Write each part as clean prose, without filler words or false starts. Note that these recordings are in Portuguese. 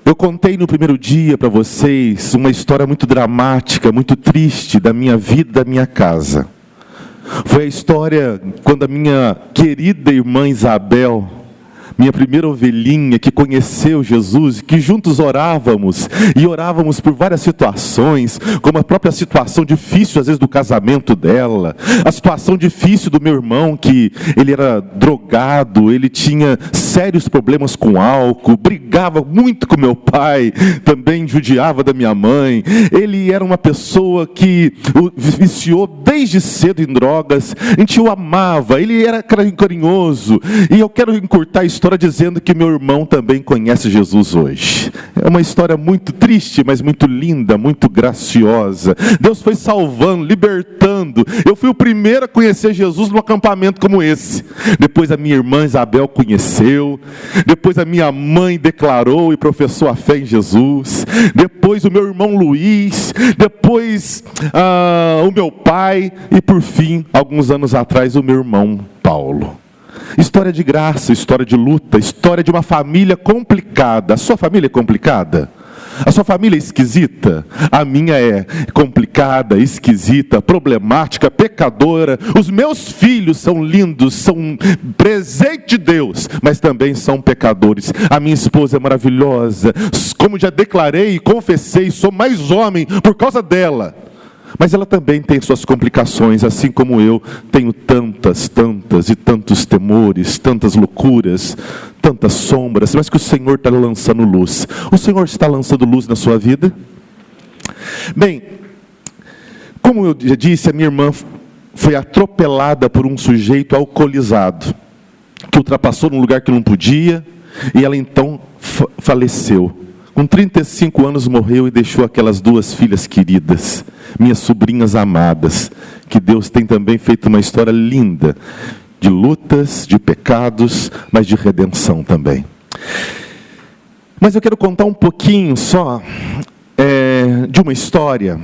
Eu contei no primeiro dia para vocês uma história muito dramática, muito triste da minha vida, da minha casa. Foi a história quando a minha querida irmã Isabel, minha primeira ovelhinha que conheceu Jesus, que juntos orávamos, e orávamos por várias situações, como a própria situação difícil às vezes do casamento dela, a situação difícil do meu irmão, que ele era drogado, ele tinha sérios problemas com álcool, brigava muito com meu pai, também judiava da minha mãe, ele era uma pessoa que o viciou desde cedo em drogas, a gente o amava, ele era carinhoso, e eu quero encurtar a história dizendo que meu irmão também conhece Jesus hoje. É uma história muito triste, mas muito linda, muito graciosa. Deus foi salvando, libertando. Eu fui o primeiro a conhecer Jesus num acampamento como esse. Depois a minha irmã Isabel conheceu. Depois a minha mãe declarou e professou a fé em Jesus. Depois o meu irmão Luiz. Depois o meu pai. E por fim, alguns anos atrás, o meu irmão Paulo. História de graça, história de luta, história de uma família complicada. A sua família é complicada? A sua família é esquisita? A minha é complicada, esquisita, problemática, pecadora. Os meus filhos são lindos, são um presente de Deus, mas também são pecadores. A minha esposa é maravilhosa. Como já declarei e confessei, sou mais homem por causa dela. Mas ela também tem suas complicações, assim como eu tenho tantas e tantos temores, tantas loucuras, tantas sombras, mas que o Senhor está lançando luz. O Senhor está lançando luz na sua vida? Bem, como eu já disse, a minha irmã foi atropelada por um sujeito alcoolizado, que ultrapassou num lugar que não podia, e ela então faleceu. Com 35 anos morreu e deixou aquelas duas filhas queridas, minhas sobrinhas amadas, que Deus tem também feito uma história linda, de lutas, de pecados, mas de redenção também. Mas eu quero contar um pouquinho só de uma história,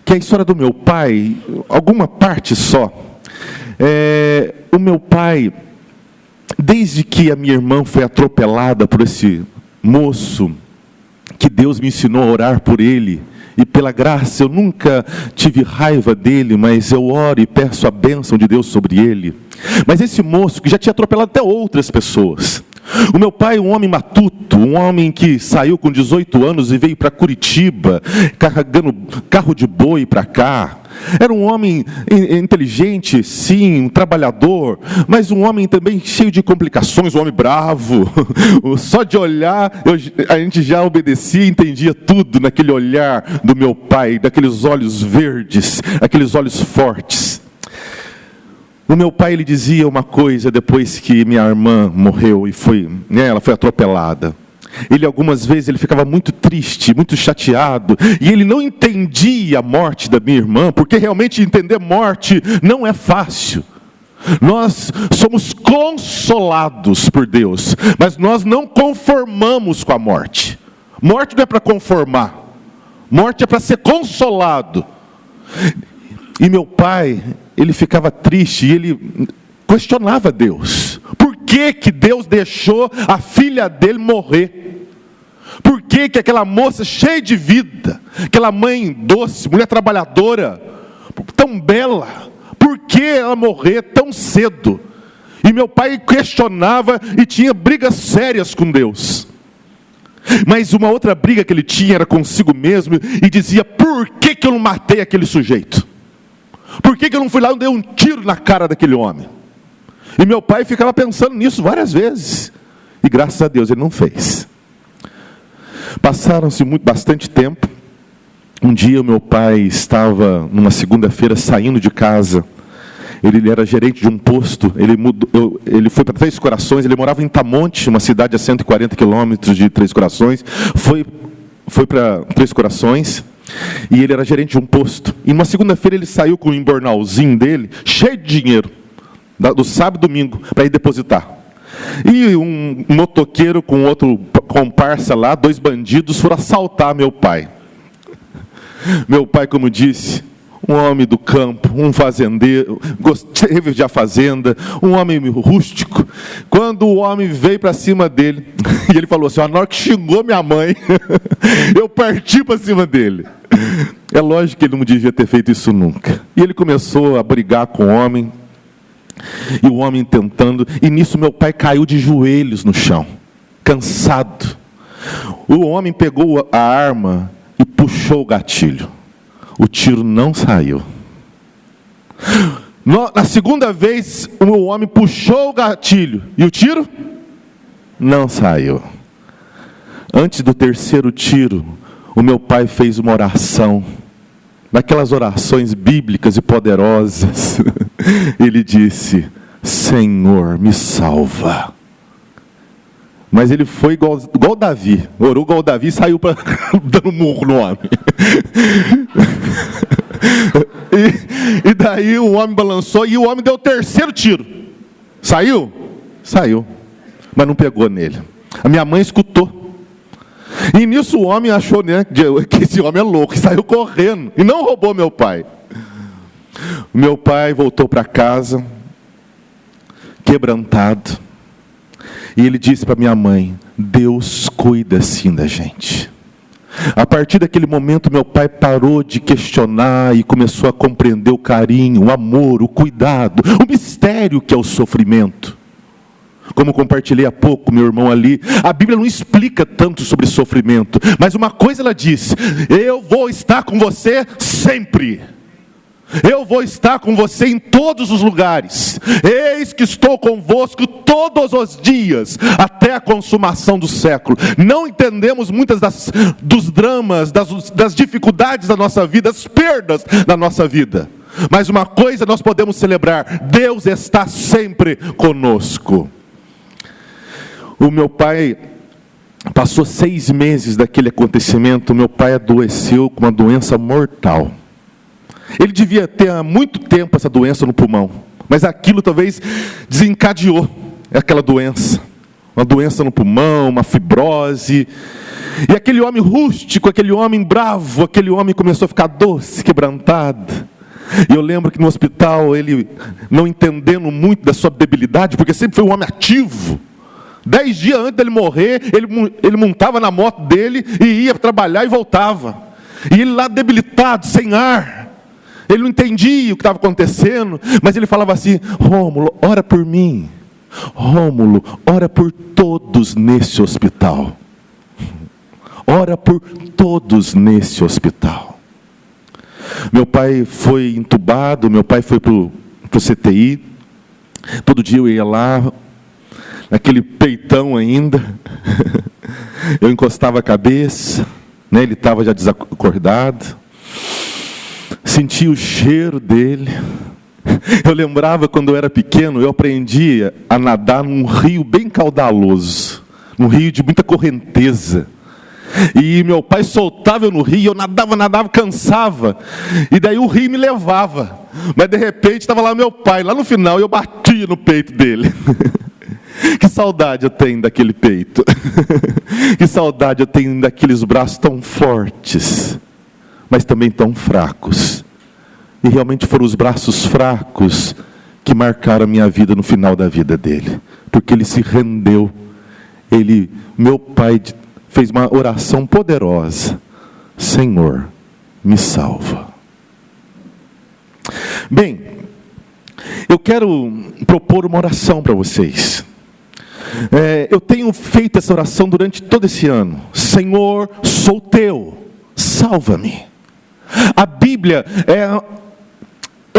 que é a história do meu pai, alguma parte só. O meu pai, desde que a minha irmã foi atropelada por esse moço, que Deus me ensinou a orar por ele, e pela graça eu nunca tive raiva dele, mas eu oro e peço a bênção de Deus sobre ele. Mas esse moço que já tinha atropelado até outras pessoas, o meu pai, um homem matuto, um homem que saiu com 18 anos e veio para Curitiba, carregando carro de boi para cá. Era um homem inteligente, sim, um trabalhador, mas um homem também cheio de complicações, um homem bravo. Só de olhar, a gente já obedecia e entendia tudo naquele olhar do meu pai, daqueles olhos verdes, aqueles olhos fortes. O meu pai, ele dizia uma coisa depois que minha irmã morreu e ela foi atropelada. Ele algumas vezes ele ficava muito triste, muito chateado, e ele não entendia a morte da minha irmã, porque realmente entender morte não é fácil. Nós somos consolados por Deus, mas nós não conformamos com a morte. Morte não é para conformar, morte é para ser consolado. E meu pai, ele ficava triste, e ele questionava Deus. Por que Deus deixou a filha dele morrer? Por que aquela moça cheia de vida, aquela mãe doce, mulher trabalhadora, tão bela, por que ela morrer tão cedo? E meu pai questionava e tinha brigas sérias com Deus. Mas uma outra briga que ele tinha era consigo mesmo, e dizia: por que eu não matei aquele sujeito? Por que eu não fui lá e dei um tiro na cara daquele homem? E meu pai ficava pensando nisso várias vezes, e graças a Deus ele não fez. Passaram-se bastante tempo. Um dia o meu pai estava numa segunda-feira saindo de casa. Ele era gerente de um posto. Ele foi para Três Corações. Ele morava em Tamonte, uma cidade a 140 quilômetros de Três Corações. Foi para Três Corações, e ele era gerente de um posto. E numa segunda-feira ele saiu com o embornalzinho dele, cheio de dinheiro, do sábado e domingo, para ir depositar. E um motoqueiro com outro comparsa lá, dois bandidos, foram assaltar meu pai. Meu pai, como disse, um homem do campo, um fazendeiro, teve de a fazenda, um homem rústico. Quando o homem veio para cima dele, e ele falou assim: na hora que xingou minha mãe, eu parti para cima dele. É lógico que ele não devia ter feito isso nunca. E ele começou a brigar com o homem, e o homem tentando, e nisso meu pai caiu de joelhos no chão, cansado. O homem pegou a arma e puxou o gatilho. O tiro não saiu. Na segunda vez, o homem puxou o gatilho e o tiro não saiu. Antes do terceiro tiro, o meu pai fez uma oração, daquelas orações bíblicas e poderosas. Ele disse: Senhor, me salva. Mas ele foi igual Davi, orou igual Davi e saiu dando murro no homem. E daí o homem balançou e o homem deu o terceiro tiro. Saiu? Saiu. Mas não pegou nele. A minha mãe escutou. E nisso o homem achou, né, que esse homem é louco, e saiu correndo. E não roubou meu pai. Meu pai voltou para casa, quebrantado. E ele disse para minha mãe: Deus cuida assim da gente. A partir daquele momento, meu pai parou de questionar e começou a compreender o carinho, o amor, o cuidado, o mistério que é o sofrimento. Como compartilhei há pouco, meu irmão ali, a Bíblia não explica tanto sobre sofrimento, mas uma coisa ela diz: eu vou estar com você sempre. Eu vou estar com você em todos os lugares. Eis que estou convosco todos os dias, até a consumação do século. Não entendemos muitas dos dramas, das dificuldades da nossa vida, das perdas da nossa vida. Mas uma coisa nós podemos celebrar: Deus está sempre conosco. O meu pai passou 6 meses daquele acontecimento. Meu pai adoeceu com uma doença mortal. Ele devia ter há muito tempo essa doença no pulmão, mas aquilo talvez desencadeou aquela doença. Uma doença no pulmão, uma fibrose. E aquele homem rústico, aquele homem bravo, aquele homem começou a ficar doce, quebrantado. E eu lembro que no hospital, ele não entendendo muito da sua debilidade, porque sempre foi um homem ativo. 10 dias antes dele morrer, ele montava na moto dele e ia trabalhar e voltava. E ele lá debilitado, sem ar. Ele não entendia o que estava acontecendo, mas ele falava assim: Rômulo, ora por mim. Rômulo, ora por todos nesse hospital. Ora por todos nesse hospital. Meu pai foi entubado, meu pai foi para o CTI. Todo dia eu ia lá, naquele peitão ainda. Eu encostava a cabeça, né? Ele estava já desacordado. Sentia o cheiro dele. Eu lembrava quando eu era pequeno, eu aprendia a nadar num rio bem caudaloso, num rio de muita correnteza. E meu pai soltava eu no rio, eu nadava, cansava. E daí o rio me levava. Mas de repente estava lá meu pai, lá no final, e eu batia no peito dele. Que saudade eu tenho daquele peito. Que saudade eu tenho daqueles braços tão fortes, mas também tão fracos. E realmente foram os braços fracos que marcaram a minha vida no final da vida dele. Porque ele se rendeu. Meu pai fez uma oração poderosa: Senhor, me salva. Bem, eu quero propor uma oração para vocês. Eu tenho feito essa oração durante todo esse ano. Senhor, sou teu, salva-me. A Bíblia é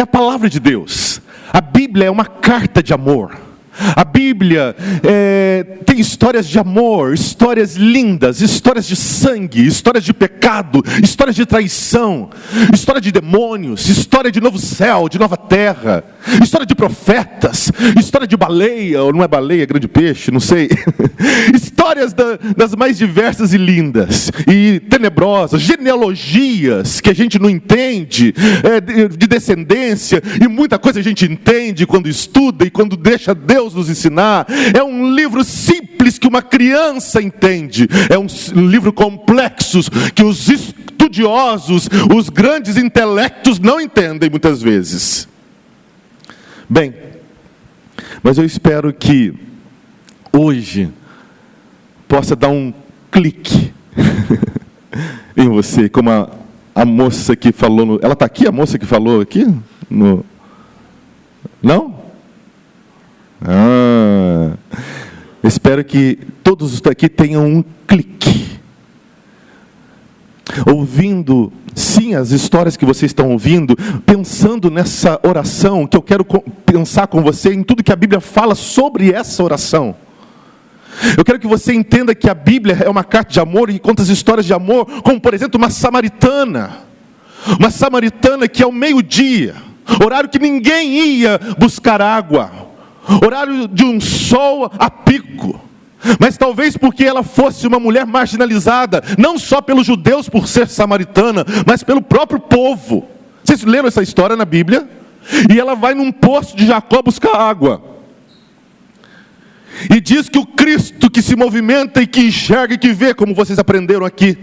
a palavra de Deus. A Bíblia é uma carta de amor. A Bíblia tem histórias de amor, histórias lindas, histórias de sangue, histórias de pecado, histórias de traição, história de demônios, história de novo céu, de nova terra, história de profetas, história de baleia, ou não é baleia, é grande peixe, não sei. Histórias das mais diversas e lindas, e tenebrosas, genealogias que a gente não entende, de descendência, e muita coisa a gente entende quando estuda e quando deixa Deus Deus nos ensinar, é um livro simples que uma criança entende. É um livro complexo que os estudiosos, os grandes intelectos não entendem muitas vezes. Bem, mas eu espero que hoje possa dar um clique em você, como a moça que falou, ela está aqui, a moça que falou aqui? Não? Espero que todos aqui tenham um clique. Ouvindo, sim, as histórias que vocês estão ouvindo, pensando nessa oração, que eu quero pensar com você em tudo que a Bíblia fala sobre essa oração. Eu quero que você entenda que a Bíblia é uma carta de amor e conta as histórias de amor, como por exemplo uma samaritana que ao meio-dia, horário que ninguém ia buscar água, horário de um sol a pico, mas talvez porque ela fosse uma mulher marginalizada, não só pelos judeus por ser samaritana, mas pelo próprio povo. Vocês leram essa história na Bíblia? E ela vai num poço de Jacó buscar água. E diz que o Cristo que se movimenta e que enxerga e que vê, como vocês aprenderam aqui,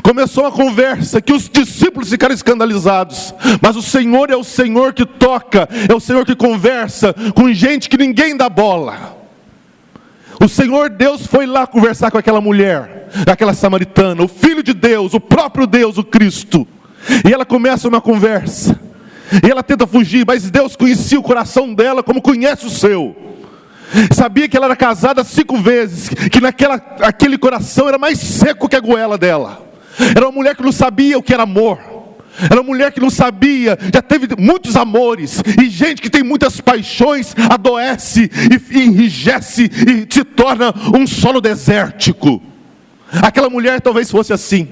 começou uma conversa que os discípulos ficaram escandalizados. Mas o Senhor é o Senhor que toca, é o Senhor que conversa com gente que ninguém dá bola. O Senhor Deus foi lá conversar com aquela mulher, aquela samaritana, o Filho de Deus, o próprio Deus, o Cristo. E ela começa uma conversa, e ela tenta fugir, mas Deus conhecia o coração dela como conhece o seu. Sabia que ela era casada 5 vezes, que aquele coração era mais seco que a goela dela. Era uma mulher que não sabia o que era amor. Era uma mulher que não sabia, já teve muitos amores. E gente que tem muitas paixões adoece e enrijece e se torna um solo desértico. Aquela mulher talvez fosse assim.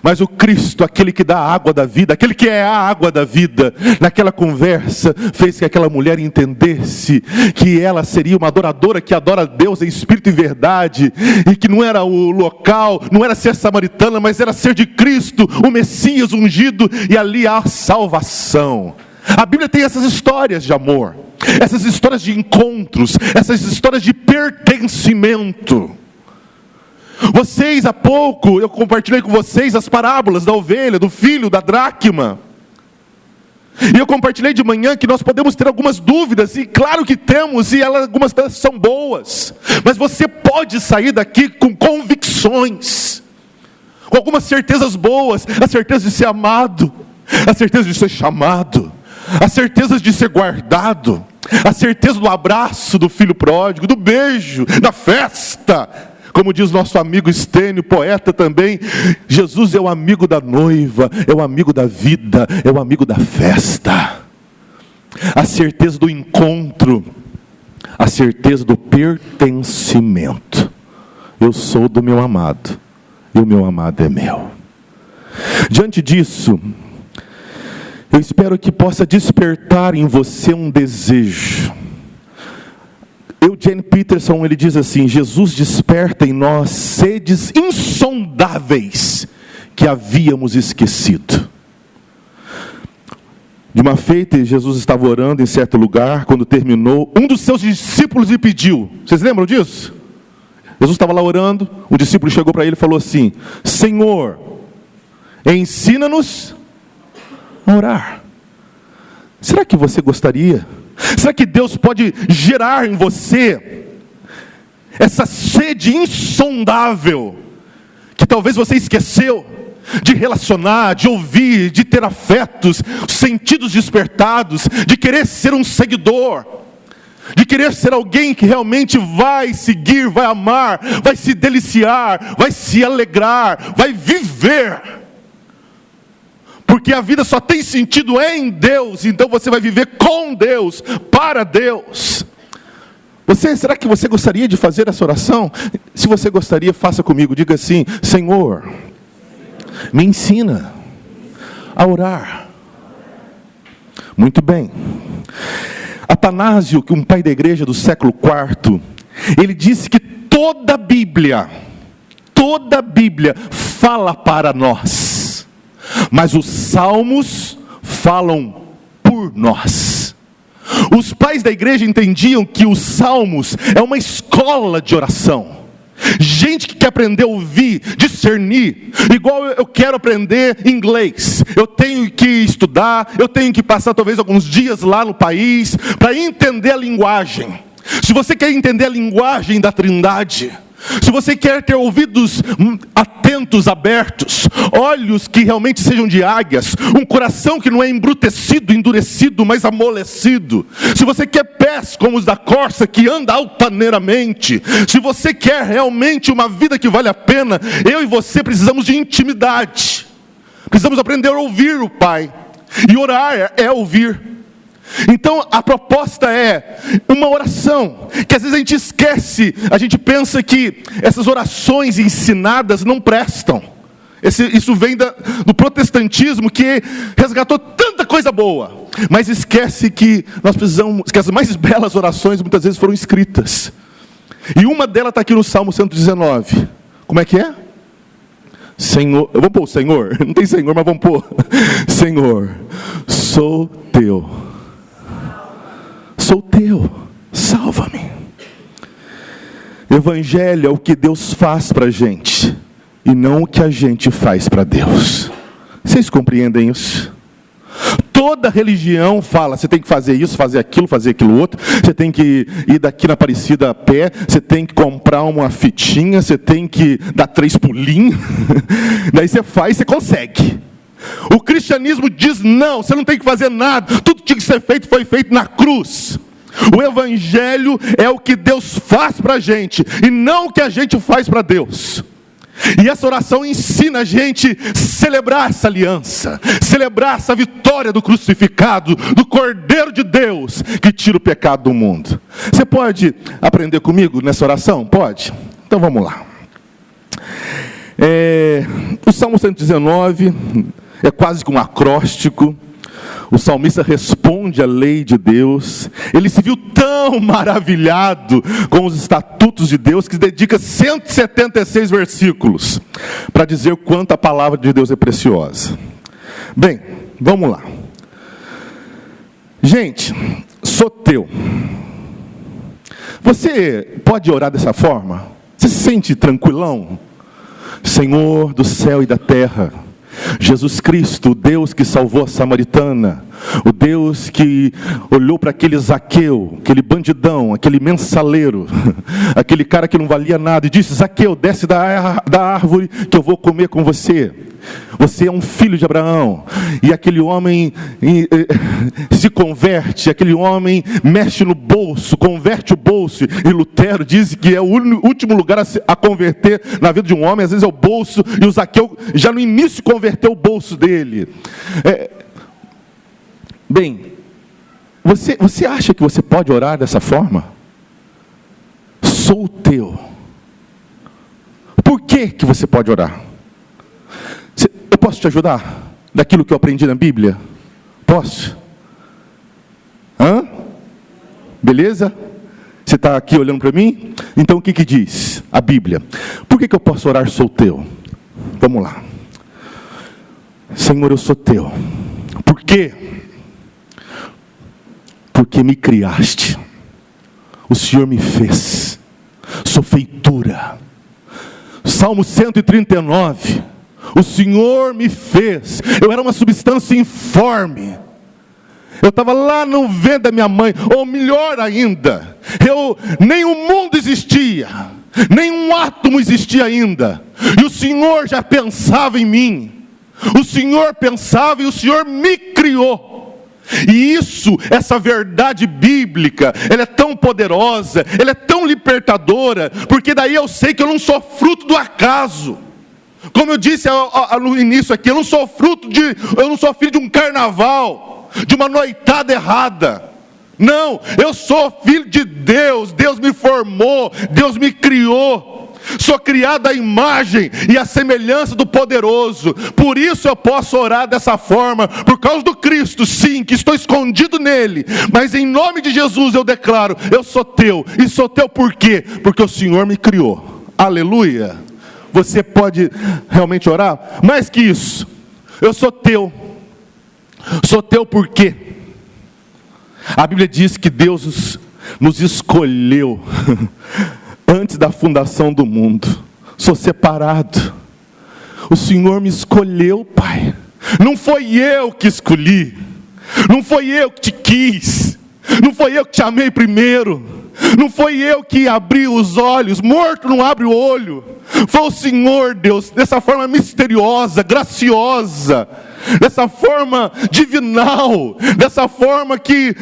Mas o Cristo, aquele que dá a água da vida, aquele que é a água da vida, naquela conversa, fez que aquela mulher entendesse que ela seria uma adoradora que adora a Deus em espírito e verdade, e que não era o local, não era ser samaritana, mas era ser de Cristo, o Messias ungido, e ali há salvação. A Bíblia tem essas histórias de amor, essas histórias de encontros, essas histórias de pertencimento. Vocês, há pouco, eu compartilhei com vocês as parábolas da ovelha, do filho, da dracma. E eu compartilhei de manhã que nós podemos ter algumas dúvidas, e claro que temos, e algumas delas são boas. Mas você pode sair daqui com convicções, com algumas certezas boas, a certeza de ser amado, a certeza de ser chamado, a certeza de ser guardado, a certeza do abraço do filho pródigo, do beijo, da festa. Como diz nosso amigo Estênio, poeta também, Jesus é o amigo da noiva, é o amigo da vida, é o amigo da festa. A certeza do encontro, a certeza do pertencimento. Eu sou do meu amado, e o meu amado é meu. Diante disso, eu espero que possa despertar em você um desejo. Eugene Peterson, ele diz assim: Jesus desperta em nós sedes insondáveis que havíamos esquecido. De uma feita, Jesus estava orando em certo lugar. Quando terminou, um dos seus discípulos lhe pediu. Vocês lembram disso? Jesus estava lá orando, um discípulo chegou para ele e falou assim: Senhor, ensina-nos a orar. Será que você gostaria? Será que Deus pode gerar em você essa sede insondável, que talvez você esqueceu, de relacionar, de ouvir, de ter afetos, sentidos despertados, de querer ser um seguidor, de querer ser alguém que realmente vai seguir, vai amar, vai se deliciar, vai se alegrar, vai viver? Porque a vida só tem sentido em Deus, então você vai viver com Deus, para Deus. Será que você gostaria de fazer essa oração? Se você gostaria, faça comigo, diga assim: Senhor, me ensina a orar. Muito bem. Atanásio, que um pai da igreja do século IV, ele disse que toda a Bíblia fala para nós. Mas os salmos falam por nós. Os pais da igreja entendiam que os salmos é uma escola de oração. Gente que quer aprender a ouvir, discernir, igual eu quero aprender inglês. Eu tenho que estudar, eu tenho que passar talvez alguns dias lá no país para entender a linguagem. Se você quer entender a linguagem da Trindade, se você quer ter ouvidos atentos, abertos, olhos que realmente sejam de águias, um coração que não é embrutecido, endurecido, mas amolecido, se você quer pés como os da corça que anda altaneiramente, se você quer realmente uma vida que vale a pena, eu e você precisamos de intimidade, precisamos aprender a ouvir o Pai, e orar é ouvir. Então a proposta é uma oração, que às vezes a gente esquece, a gente pensa que essas orações ensinadas não prestam. Isso vem do protestantismo, que resgatou tanta coisa boa, mas esquece que nós precisamos, que as mais belas orações muitas vezes foram escritas. E uma delas está aqui no Salmo 119. Como é que é? Senhor, vamos pôr o Senhor, não tem Senhor, mas vamos pôr. Senhor, sou teu. Sou teu, salva-me. Evangelho é o que Deus faz para a gente, e não o que a gente faz para Deus. Vocês compreendem isso? Toda religião fala, você tem que fazer isso, fazer aquilo outro, você tem que ir daqui na Aparecida a pé, você tem que comprar uma fitinha, você tem que dar 3 pulinhos, daí você faz, você consegue. O cristianismo diz não, você não tem que fazer nada, tudo que tinha que ser feito foi feito na cruz. O evangelho é o que Deus faz para a gente, e não o que a gente faz para Deus. E essa oração ensina a gente a celebrar essa aliança, celebrar essa vitória do crucificado, do Cordeiro de Deus, que tira o pecado do mundo. Você pode aprender comigo nessa oração? Pode? Então vamos lá. O Salmo 119 é quase que um acróstico. O salmista responde à lei de Deus. Ele se viu tão maravilhado com os estatutos de Deus, que dedica 176 versículos para dizer o quanto a palavra de Deus é preciosa. Bem, vamos lá. Gente, sou teu. Você pode orar dessa forma? Você se sente tranquilão? Senhor do céu e da terra, Jesus Cristo, o Deus que salvou a samaritana, o Deus que olhou para aquele Zaqueu, aquele bandidão, aquele mensaleiro, aquele cara que não valia nada, e disse: Zaqueu, desce da árvore que eu vou comer com você. Você é um filho de Abraão. E aquele homem se converte, aquele homem mexe no bolso, converte o bolso. E Lutero diz que é o último lugar a converter na vida de um homem, às vezes é o bolso, e o Zaqueu já no início converteu o bolso dele. Bem, você acha que você pode orar dessa forma? Sou teu. Por que você pode orar? Eu posso te ajudar? Daquilo que eu aprendi na Bíblia? Posso? Beleza? Você está aqui olhando para mim? Então o que diz a Bíblia? Por que eu posso orar sou teu? Vamos lá. Senhor, eu sou teu. Por quê? Porque me criaste. O Senhor me fez. Sou feitura. Salmo 139. O Senhor me fez. Eu era uma substância informe. Eu estava lá no ventre da minha mãe. Ou melhor ainda, nem o mundo existia, nem um átomo existia ainda, e o Senhor já pensava em mim. O Senhor pensava e o Senhor me criou. E essa verdade bíblica, ela é tão poderosa, ela é tão libertadora, porque daí eu sei que eu não sou fruto do acaso. Como eu disse no início aqui, eu não sou filho de um carnaval, de uma noitada errada. Não, eu sou filho de Deus. Deus me formou, Deus me criou. Sou criado à imagem e à semelhança do poderoso. Por isso eu posso orar dessa forma, por causa do Cristo, sim, que estou escondido nele. Mas em nome de Jesus eu declaro: eu sou teu. E sou teu por quê? Porque o Senhor me criou. Aleluia. Você pode realmente orar? Mais que isso, eu sou teu. Sou teu por quê? A Bíblia diz que Deus nos escolheu antes da fundação do mundo. Sou separado. O Senhor me escolheu, Pai. Não foi eu que escolhi. Não foi eu que te quis. Não foi eu que te amei primeiro. Não foi eu que abri os olhos. Morto não abre o olho. Foi o Senhor, Deus, dessa forma misteriosa, graciosa, dessa forma divinal, dessa forma que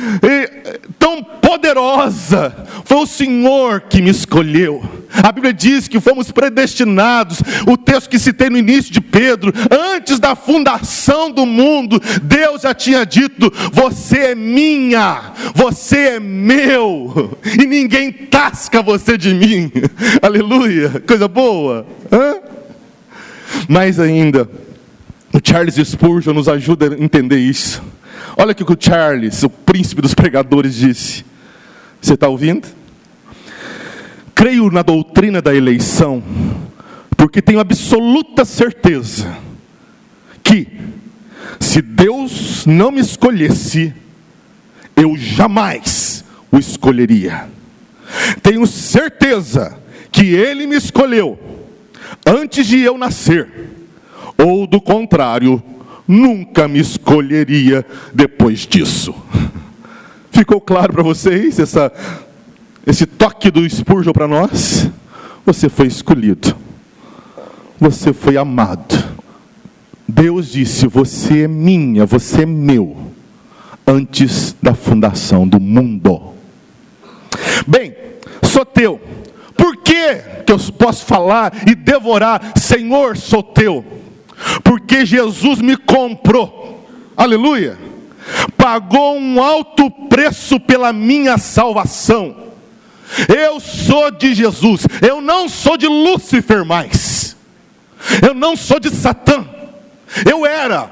tão poderosa. Foi o Senhor que me escolheu. A Bíblia diz que fomos predestinados. O texto que citei no início de Pedro, antes da fundação do mundo, Deus já tinha dito: você é minha, você é meu, e ninguém tasca você de mim. Aleluia, coisa boa. Mais ainda, o Charles Spurgeon nos ajuda a entender isso. Olha o que o Charles, o príncipe dos pregadores, disse. Você está ouvindo? Creio na doutrina da eleição, porque tenho absoluta certeza que, se Deus não me escolhesse, eu jamais o escolheria. Tenho certeza que Ele me escolheu antes de eu nascer, ou do contrário, nunca me escolheria depois disso. Ficou claro para vocês esse toque do Spurgeon para nós? Você foi escolhido. Você foi amado. Deus disse: você é minha, você é meu, antes da fundação do mundo. Bem, sou teu. Por que eu posso falar e devorar, Senhor, sou teu? Porque Jesus me comprou. Aleluia. Pagou um alto preço pela minha salvação. Eu sou de Jesus. Eu não sou de Lúcifer mais. Eu não sou de Satã. Eu era,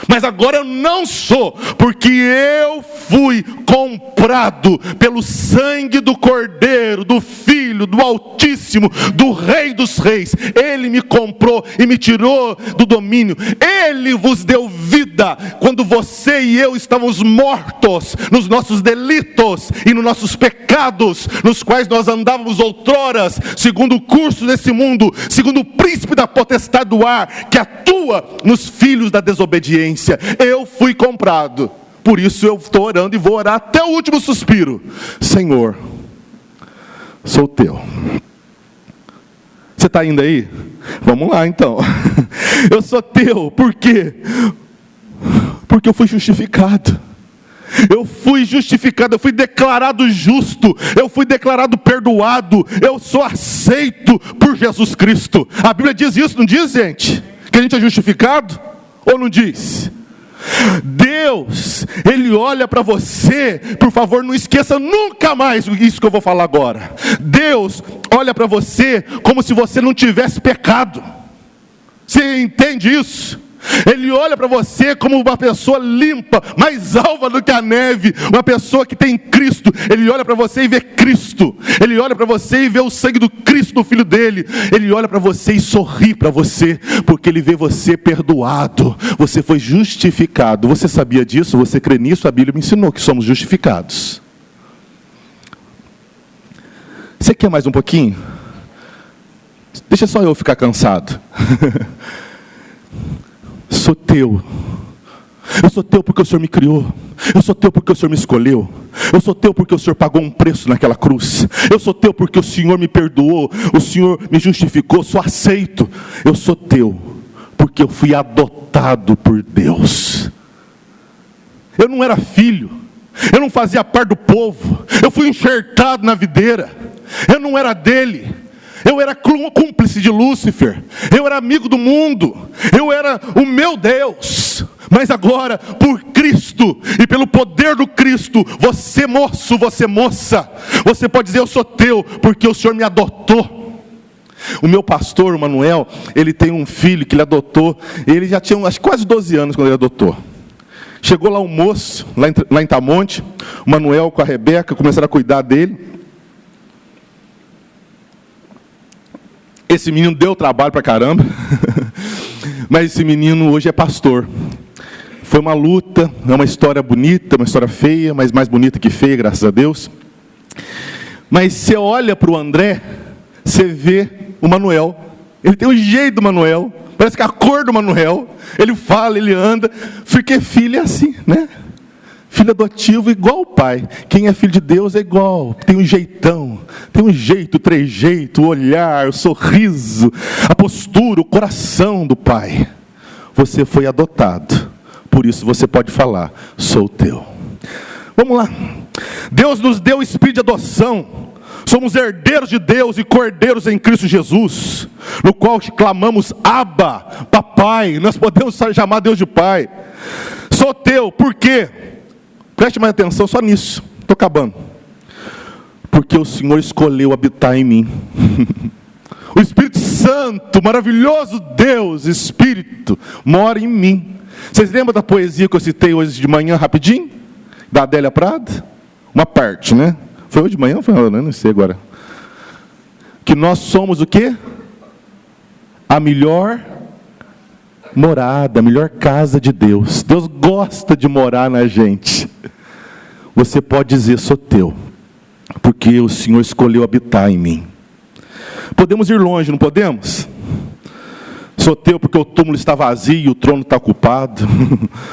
mas agora eu não sou, porque eu fui comprado pelo sangue do Cordeiro, do Filho, do Altíssimo, do Rei dos Reis. Ele me comprou e me tirou do domínio. Ele vos deu vida quando você e eu estávamos mortos nos nossos delitos e nos nossos pecados, nos quais nós andávamos outroras, segundo o curso desse mundo, segundo o príncipe da potestade do ar, que atua nos filhos da desobediência. Eu fui comprado. Por isso eu estou orando e vou orar até o último suspiro. Senhor, sou teu. Você está indo aí? Vamos lá então. Eu sou teu. Por quê? Porque eu fui justificado. Eu fui justificado, eu fui declarado justo, eu fui declarado perdoado, eu sou aceito por Jesus Cristo. A Bíblia diz isso, não diz, gente? Que a gente é justificado? Ou não diz? Deus, Ele olha para você, por favor, não esqueça nunca mais isso que eu vou falar agora. Deus olha para você como se você não tivesse pecado. Você entende isso? Ele olha para você como uma pessoa limpa, mais alva do que a neve, uma pessoa que tem Cristo. Ele olha para você e vê Cristo. Ele olha para você e vê o sangue do Cristo, do Filho dele. Ele olha para você e sorri para você, porque ele vê você perdoado. Você foi justificado. Você sabia disso? Você crê nisso? A Bíblia me ensinou que somos justificados. Você quer mais um pouquinho? Deixa só eu ficar cansado. Sou teu. Eu sou teu porque o Senhor me criou. Eu sou teu porque o Senhor me escolheu. Eu sou teu porque o Senhor pagou um preço naquela cruz. Eu sou teu porque o Senhor me perdoou. O Senhor me justificou. Sou aceito. Eu sou teu porque eu fui adotado por Deus. Eu não era filho. Eu não fazia parte do povo. Eu fui enxertado na videira. Eu não era dele. Eu era cúmplice de Lúcifer. Eu era amigo do mundo. Eu era o meu Deus. Mas agora, por Cristo e pelo poder do Cristo, você moço, você moça, você pode dizer: eu sou teu, porque o Senhor me adotou. O meu pastor, o Manuel, ele tem um filho que ele adotou. Ele já tinha acho, quase 12 anos quando ele adotou. Chegou lá um moço, lá em Tamonte, o Manuel com a Rebeca começaram a cuidar dele. Esse menino deu trabalho pra caramba, mas esse menino hoje é pastor. Foi uma luta, é uma história bonita, uma história feia, mas mais bonita que feia, graças a Deus. Mas você olha para o André, você vê o Manuel. Ele tem o jeito do Manuel, parece que a cor do Manuel. Ele fala, ele anda, porque filho é assim, né? Filho adotivo igual o pai. Quem é filho de Deus é igual, tem um jeitão, tem um jeito, o trejeito, o olhar, o sorriso, a postura, o coração do pai. Você foi adotado, por isso você pode falar, sou teu. Vamos lá. Deus nos deu o espírito de adoção. Somos herdeiros de Deus e cordeiros em Cristo Jesus, no qual clamamos Abba, papai. Nós podemos chamar Deus de pai. Sou teu, por quê? Preste mais atenção só nisso, estou acabando. Porque o Senhor escolheu habitar em mim. O Espírito Santo, maravilhoso Deus, Espírito, mora em mim. Vocês lembram da poesia que eu citei hoje de manhã, rapidinho? Da Adélia Prado? Uma parte, né? Foi hoje de manhã ou foi hoje? Não sei agora. Que nós somos o quê? A melhor morada, a melhor casa de Deus. Deus gosta de morar na gente. Você pode dizer, sou teu, porque o Senhor escolheu habitar em mim. Podemos ir longe, não podemos? Sou teu porque o túmulo está vazio, o trono está ocupado.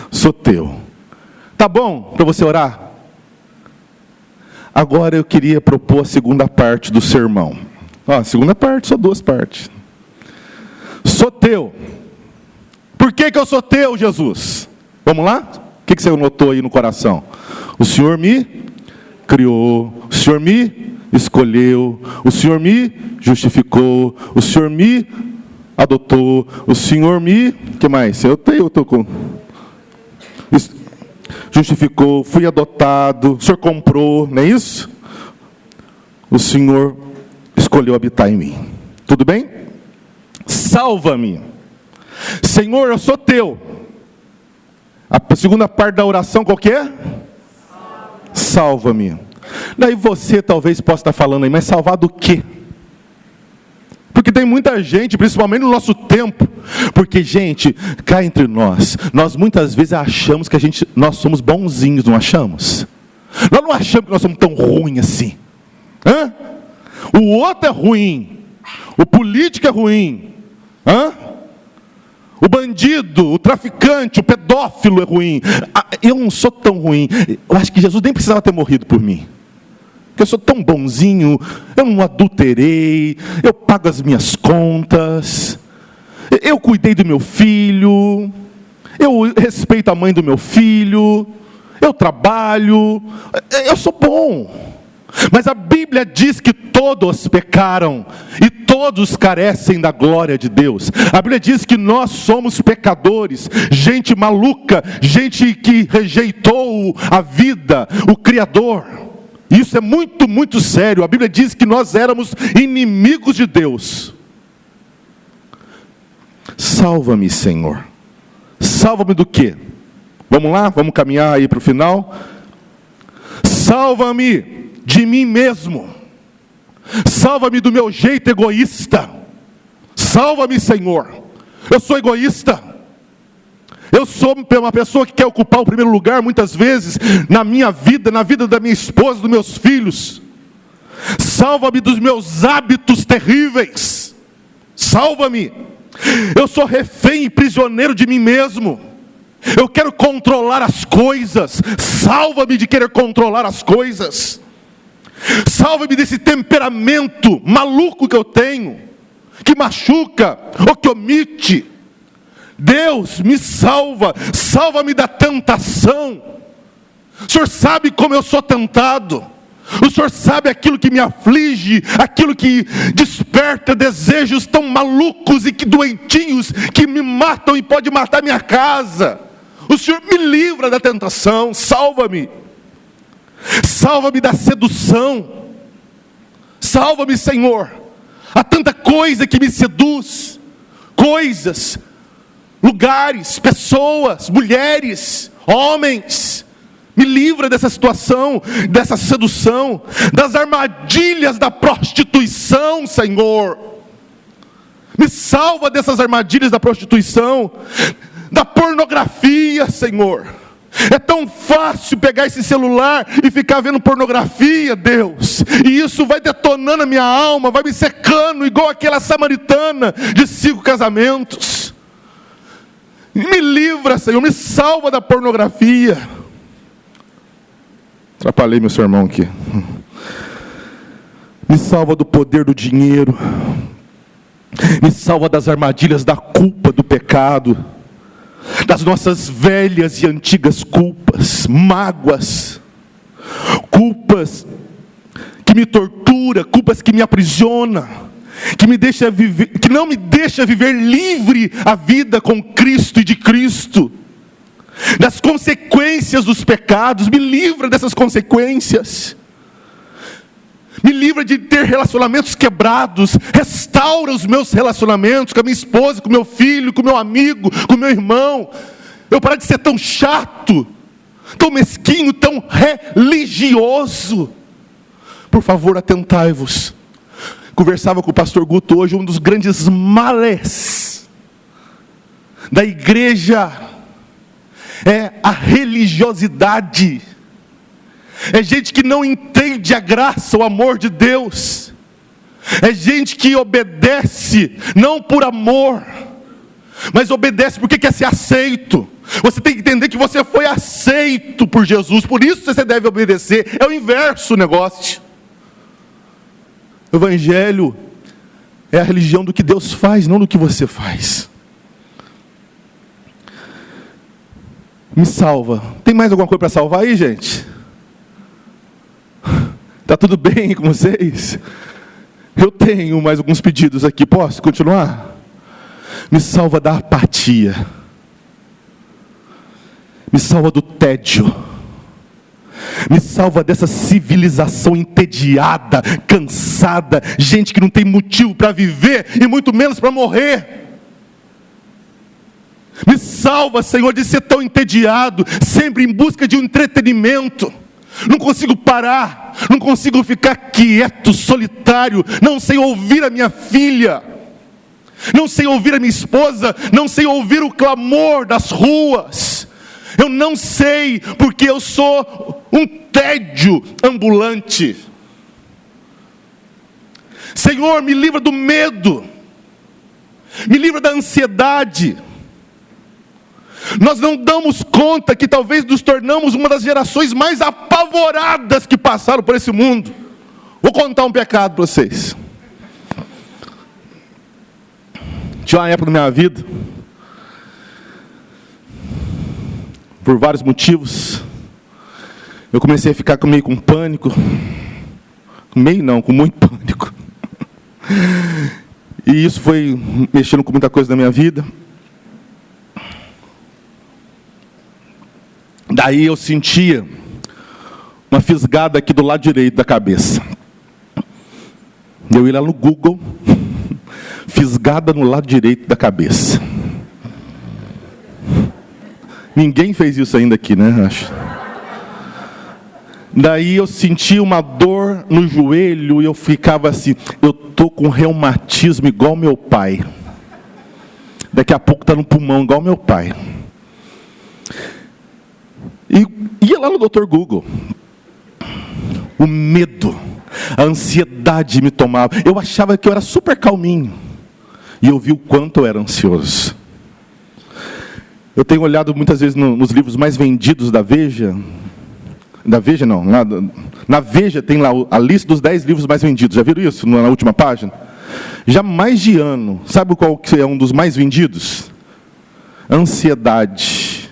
Sou teu. Tá bom para você orar? Agora eu queria propor a segunda parte do sermão. A segunda parte, só duas partes. Sou teu. Por que eu sou teu, Jesus? Vamos lá? O que você notou aí no coração? O Senhor me criou, o Senhor me escolheu, o Senhor me justificou, o Senhor me adotou, o Senhor me... O que mais? Eu estou com... Justificou, fui adotado, o Senhor comprou, não é isso? O Senhor escolheu habitar em mim. Tudo bem? Salva-me. Senhor, eu sou teu. A segunda parte da oração qual que é? Salva-me. Daí você talvez possa estar falando aí, mas salvar do quê? Porque tem muita gente, principalmente no nosso tempo, porque gente, cá entre nós muitas vezes achamos que nós somos bonzinhos, não achamos? Nós não achamos que nós somos tão ruins assim. Hã? O outro é ruim, o político é ruim, hã? O bandido, o traficante, o pedófilo é ruim. Eu não sou tão ruim. Eu acho que Jesus nem precisava ter morrido por mim. Porque eu sou tão bonzinho, eu não adulterei, eu pago as minhas contas, eu cuidei do meu filho, eu respeito a mãe do meu filho, eu trabalho, eu sou bom. Mas a Bíblia diz que todos pecaram e todos carecem da glória de Deus. A Bíblia diz que nós somos pecadores, gente maluca, gente que rejeitou a vida, o Criador. Isso é muito, muito sério. A Bíblia diz que nós éramos inimigos de Deus. Salva-me, Senhor. Salva-me do quê? Vamos lá? Vamos caminhar aí para o final? Salva-me de mim mesmo. Salva-me do meu jeito egoísta. Salva-me, Senhor. Eu sou egoísta. Eu sou uma pessoa que quer ocupar o primeiro lugar muitas vezes na minha vida, na vida da minha esposa, dos meus filhos. Salva-me dos meus hábitos terríveis. Salva-me. Eu sou refém e prisioneiro de mim mesmo. Eu quero controlar as coisas. Salva-me de querer controlar as coisas. Salva-me desse temperamento maluco que eu tenho, que machuca ou que omite. Deus, me salva. Salva-me da tentação. O Senhor sabe como eu sou tentado. O Senhor sabe aquilo que me aflige, aquilo que desperta desejos tão malucos e que doentios, que me matam e pode matar minha casa. O Senhor me livra da tentação. Salva-me. Salva-me da sedução. Salva-me, Senhor. Há tanta coisa que me seduz. Coisas, lugares, pessoas, mulheres, homens. Me livra dessa situação, dessa sedução, das armadilhas da prostituição, Senhor. Me salva dessas armadilhas da prostituição, da pornografia, Senhor. É tão fácil pegar esse celular e ficar vendo pornografia, Deus. E isso vai detonando a minha alma, vai me secando, igual aquela samaritana de 5 casamentos. Me livra, Senhor, me salva da pornografia. Atrapalhei meu sermão aqui. Me salva do poder do dinheiro. Me salva das armadilhas da culpa, do pecado, das nossas velhas e antigas culpas, mágoas, culpas que me tortura, culpas que me aprisiona, que não me deixa viver livre a vida com Cristo e de Cristo, das consequências dos pecados. Me livra dessas consequências. Me livra de ter relacionamentos quebrados. Restaura os meus relacionamentos com a minha esposa, com o meu filho, com o meu amigo, com o meu irmão. Eu parar de ser tão chato, tão mesquinho, tão religioso. Por favor, atentai-vos. Conversava com o pastor Guto hoje. Um dos grandes males da igreja é a religiosidade. É gente que não entende a graça, o amor de Deus. É gente que obedece não por amor, mas obedece porque quer ser aceito. Você tem que entender que você foi aceito por Jesus, por isso você deve obedecer. É o inverso o negócio. O evangelho é a religião do que Deus faz, não do que você faz. Me salva. Tem mais alguma coisa para salvar aí, gente? Está tudo bem com vocês? Eu tenho mais alguns pedidos aqui. Posso continuar? Me salva da apatia. Me salva do tédio. Me salva dessa civilização entediada, cansada. Gente que não tem motivo para viver e muito menos para morrer. Me salva, Senhor, de ser tão entediado, sempre em busca de um entretenimento. Não consigo parar, não consigo ficar quieto, solitário, não sei ouvir a minha filha, não sei ouvir a minha esposa, não sei ouvir o clamor das ruas. Eu não sei, porque eu sou um tédio ambulante. Senhor, me livra do medo, me livra da ansiedade. Nós não damos conta que talvez nos tornamos uma das gerações mais apavoradas que passaram por esse mundo. Vou contar um pecado para vocês. Tinha uma época na minha vida, por vários motivos, eu comecei a ficar meio com pânico. Meio não, com muito pânico. E isso foi mexendo com muita coisa na minha vida. Daí eu sentia uma fisgada aqui do lado direito da cabeça. Eu ia lá no Google, fisgada no lado direito da cabeça. Ninguém fez isso ainda aqui, né? Acho. Daí eu sentia uma dor no joelho e eu ficava assim, eu estou com reumatismo igual meu pai. Daqui a pouco está no pulmão igual meu pai. E ia lá no Dr. Google. O medo, a ansiedade me tomava. Eu achava que eu era super calminho. E eu vi o quanto eu era ansioso. Eu tenho olhado muitas vezes nos livros mais vendidos da Veja. Da Veja não, na Veja tem lá a lista dos 10 livros mais vendidos. Já viram isso na última página? Já há mais de ano. Sabe qual que é um dos mais vendidos? Ansiedade,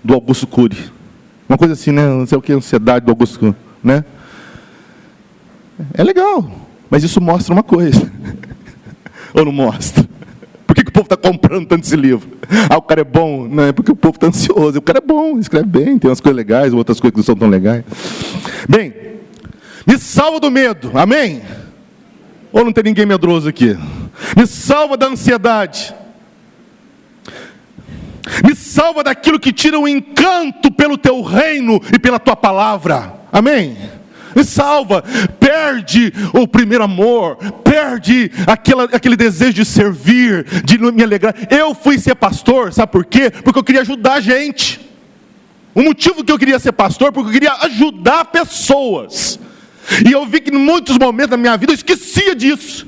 do Augusto Cury. Uma coisa assim, né? Não sei o que, ansiedade do Augusto Cury, né? É legal, mas isso mostra uma coisa. Ou não mostra? Por que o povo está comprando tanto esse livro? Ah, o cara é bom. Não, é porque o povo está ansioso. O cara é bom, escreve bem, tem umas coisas legais, outras coisas que não são tão legais. Bem, me salva do medo, amém? Ou não tem ninguém medroso aqui? Me salva da ansiedade. Me salva daquilo que tira o encanto pelo teu reino e pela tua palavra, amém? me salva. Perde o primeiro amor, perde aquele desejo de servir, de me alegrar. Eu fui ser pastor, sabe por quê? Porque eu queria ajudar a gente. O motivo que eu queria ser pastor, porque eu queria ajudar pessoas. E eu vi que em muitos momentos da minha vida eu esquecia disso.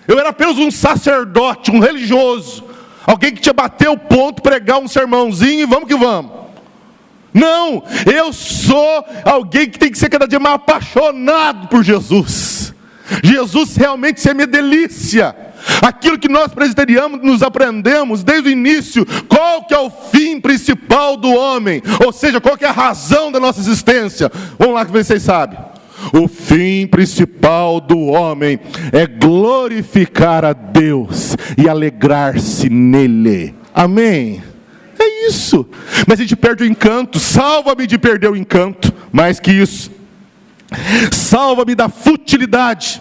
Eu era apenas um sacerdote, um religioso, alguém que tinha bater o ponto, pregar um sermãozinho e vamos que vamos. Não, eu sou alguém que tem que ser cada dia mais apaixonado por Jesus. Jesus realmente é minha delícia. Aquilo que nós presbiterianos nos aprendemos desde o início, qual que é o fim principal do homem? Ou seja, qual que é a razão da nossa existência? Vamos lá que vocês sabem. O fim principal do homem é glorificar a Deus e alegrar-se nele. Amém? É isso. Mas a gente perde o encanto. Salva-me de perder o encanto. Mais que isso, salva-me da futilidade,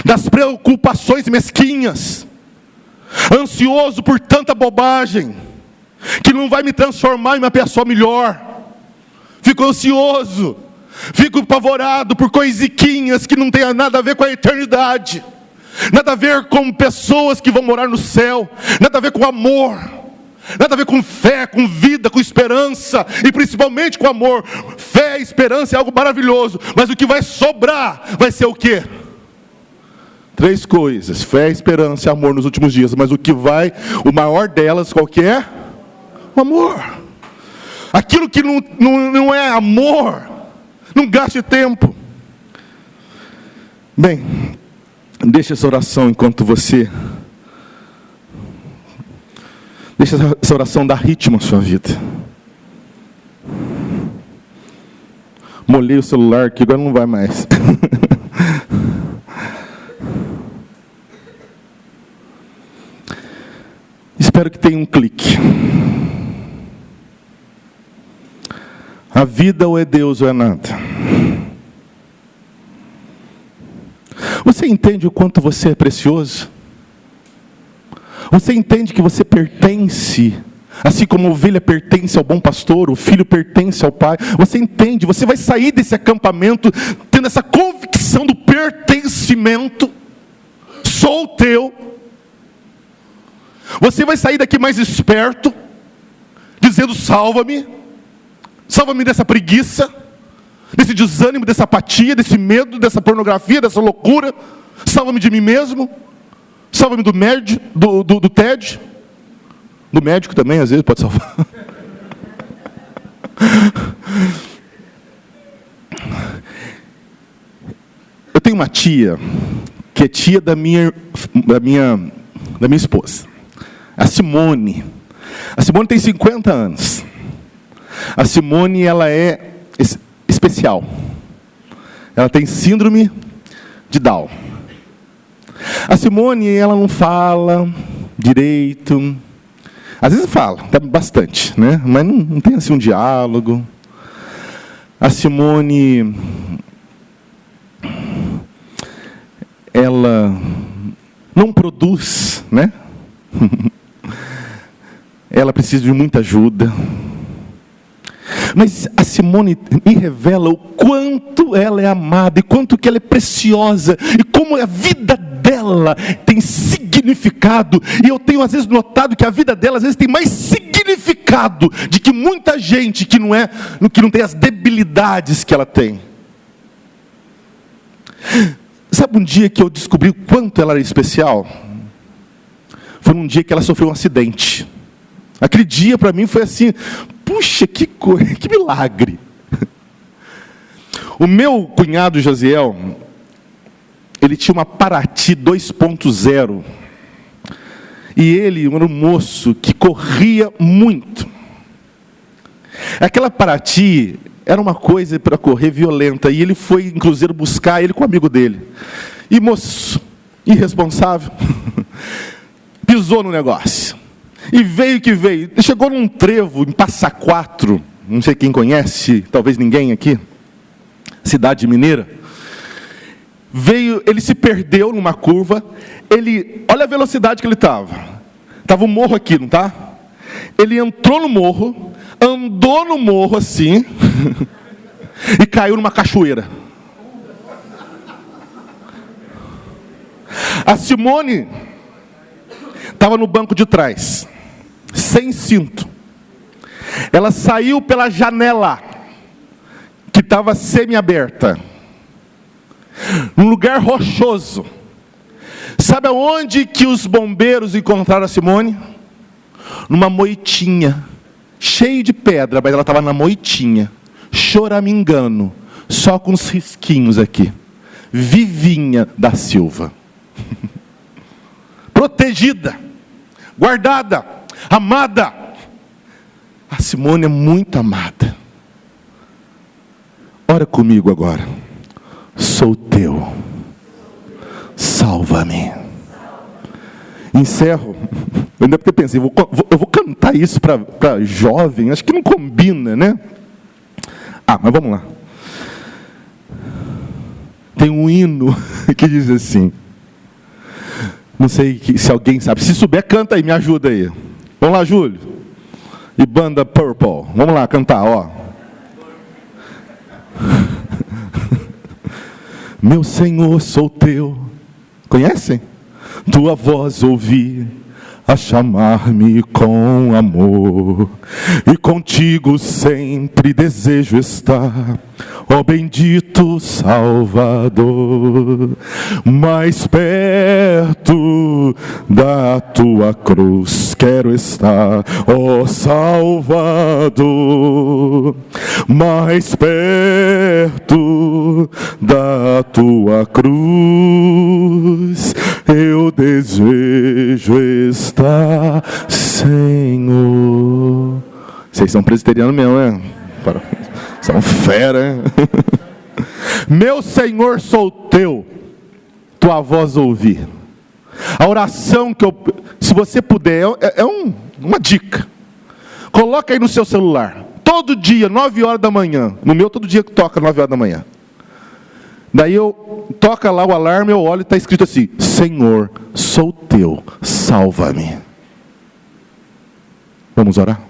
das preocupações mesquinhas, ansioso por tanta bobagem, que não vai me transformar em uma pessoa melhor. Fico ansioso, fico apavorado por coisiquinhas que não tem nada a ver com a eternidade, nada a ver com pessoas que vão morar no céu, nada a ver com amor, nada a ver com fé, com vida, com esperança, e principalmente com amor. Fé e esperança é algo maravilhoso, mas o que vai sobrar vai ser o quê? 3 coisas: fé, esperança e amor nos últimos dias. Mas o maior delas, qual que é? O amor. Aquilo que não é amor, não gaste tempo. Bem, deixa essa oração enquanto você... Deixa essa oração dar ritmo à sua vida. Molhei o celular aqui, agora não vai mais. Espero que tenha um clique. A vida ou é Deus ou é nada. Você entende o quanto você é precioso? Você entende que você pertence, assim como a ovelha pertence ao bom pastor, o filho pertence ao pai? Você entende? Você vai sair desse acampamento tendo essa convicção do pertencimento. Sou teu. Você vai sair daqui mais esperto, dizendo: salva-me. Salva-me dessa preguiça, desse desânimo, dessa apatia, desse medo, dessa pornografia, dessa loucura. Salva-me de mim mesmo. Salva-me do tédio. Do médico também, às vezes, pode salvar. Eu tenho uma tia, que é tia da minha esposa, a Simone. A Simone tem 50 anos. A Simone, ela é especial. Ela tem síndrome de Down. A Simone, ela não fala direito. Às vezes fala, bastante, né? Mas não tem assim um diálogo. A Simone, ela não produz, né? Ela precisa de muita ajuda. Mas a Simone me revela o quanto ela é amada, e quanto que ela é preciosa, e como a vida dela tem significado. E eu tenho às vezes notado que a vida dela às vezes tem mais significado de que muita gente que não tem as debilidades que ela tem. Sabe um dia que eu descobri o quanto ela era especial? Foi num dia que ela sofreu um acidente. Aquele dia para mim foi assim: puxa, que coisa, que milagre. O meu cunhado Josiel, ele tinha uma Paraty 2.0. E ele era um moço que corria muito. Aquela Paraty era uma coisa para correr violenta. E ele foi em cruzeiro buscar ele com um amigo dele. E moço, irresponsável, pisou no negócio. E veio que veio. Chegou num trevo em Passa Quatro. Não sei quem conhece, talvez ninguém aqui. Cidade mineira. Ele se perdeu numa curva. Olha a velocidade que ele estava. Estava um morro aqui, não tá? Ele entrou no morro, andou no morro assim, e caiu numa cachoeira. A Simone estava no banco de trás, sem cinto. Ela saiu pela janela, que estava semi-aberta, num lugar rochoso. Sabe aonde que os bombeiros encontraram a Simone? Numa moitinha, cheio de pedra, mas ela estava na moitinha, choramingando, só com os risquinhos aqui. Vivinha da Silva. Protegida, guardada, amada. A Simone é muito amada. Ora comigo agora. Sou teu, salva-me. Encerro. Eu ainda pensei, eu vou cantar isso para jovem, acho que não combina, né? Mas vamos lá. Tem um hino que diz assim, não sei se alguém sabe, se souber, canta aí, me ajuda aí. Vamos lá, Júlio. E banda Purple, vamos lá cantar, ó. Meu Senhor, sou teu. Conhecem? Tua voz ouvi a chamar-me com amor, e contigo sempre desejo estar, ó bendito Salvador. Mais perto da tua cruz quero estar, ó Salvador. Mais perto da tua cruz eu desejo estar, Senhor. Vocês são presbiterianos mesmo, né? São fera, hein? Meu Senhor, sou teu, tua voz ouvi. A oração que eu, se você puder, uma dica. Coloca aí no seu celular. Todo dia, 9 horas da manhã. No meu, todo dia que toca 9 horas da manhã. Daí toca lá o alarme, eu olho e está escrito assim: Senhor, sou teu, salva-me. Vamos orar?